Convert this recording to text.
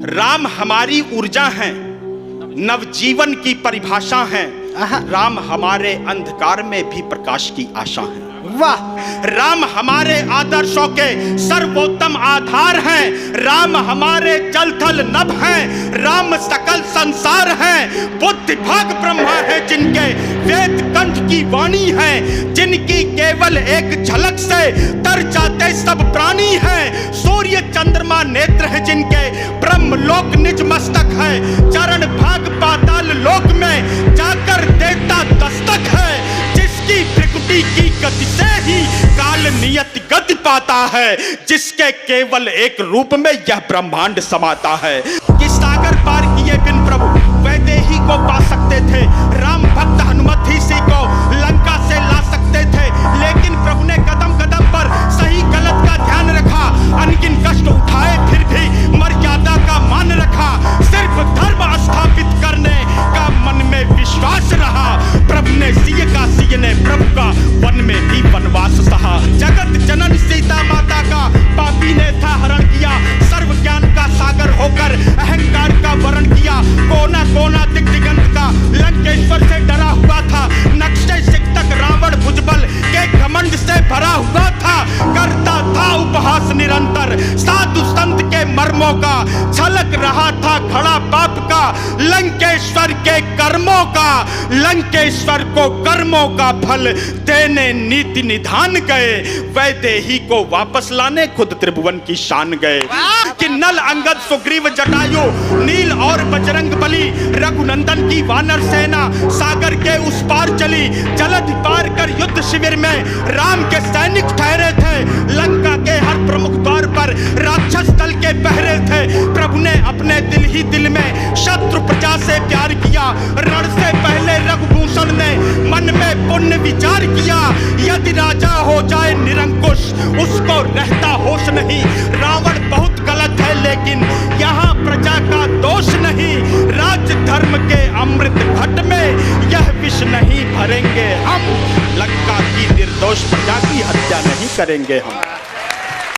राम हमारी ऊर्जा है, नवजीवन की परिभाषा है। राम हमारे अंधकार में भी प्रकाश की आशा है। वाह! राम हमारे आदर्शों के सर्वोत्तम आधार हैं। राम हमारे जल थल नभ हैं। राम सकल संसार हैं। बुद्धि भाग ब्रह्मा है जिनके वेद कंठ की वाणी है, जिनकी केवल एक झलक से तर जाते सब प्राणी हैं। सूर्य चंद्रमा नेत्र है जिनके ब्रह्मलोक निज मस्तक है। चरण भाग पाताल लोक में जाकर देता दस्तक है। जिसकी भृकुटी की गति से ही काल नियत गति पाता है। जिसके केवल एक रूप में यह ब्रह्मांड समाता है। कि सागर पार किए बिन प्रभु वैदेही को पा सकते थे। राम भक्त हनुमत ही सी को लंका से ला सकते थे। लेकिन प्रभु ने कदम कदम पर सही गलत का ध्यान रखा। अनगिन कष्ट उठाए फिर भी मर्यादा का मान रखा। सिर्फ धर्म स्थापित करने का मन में विश्वास रहा। प्रभु ने सिय का सिय ने प्रभु का वन में भी वनवास सहा। जगत जनन सीता माता का पापी ने था हरण किया। सर्व ज्ञान का सागर होकर अहंकार का वरण किया। कोना कोना दिग दिगंत का लंकेश्वर से डरा हुआ था। नक्शे सिकतक रावण भुजबल के घमंड से भरा हुआ था। करता था उपहास निरंतर साधु संत के मर्मों का। झलक रहा था खड़ा पाप का लंकेश्वर के कर्मों का। लंकेश्वर को कर्मों का फल देने नीति निधान गए। वैदेही को वापस लाने खुद त्रिभुवन की शान गए। कि नल अंगद सुग्रीव जटायु नील और बजरंग बली रघुनंदन की वानर सेना सागर के उस पार चली। जलधि पार कर युद्ध शिविर में राम के सैनिक ठहरे थे। लंका के हर प्रमुख द्वार पर राक्षस दल के पहरे थे। प्रभु ने अपने दिल ही दिल में शत्रु प्रजा से प्यार किया। रण से पहले रघुभूषण ने मन में पुण्य विचार किया। यदि राजा हो जाए निरंकुश उसको रहता होश नहीं। रावण बहुत गलत है लेकिन यहाँ प्रजा का दोष नहीं। राज धर्म के अमृत घट में यह विष नहीं भरेंगे हम। लंका की निर्दोष प्रजा की हत्या नहीं करेंगे हम।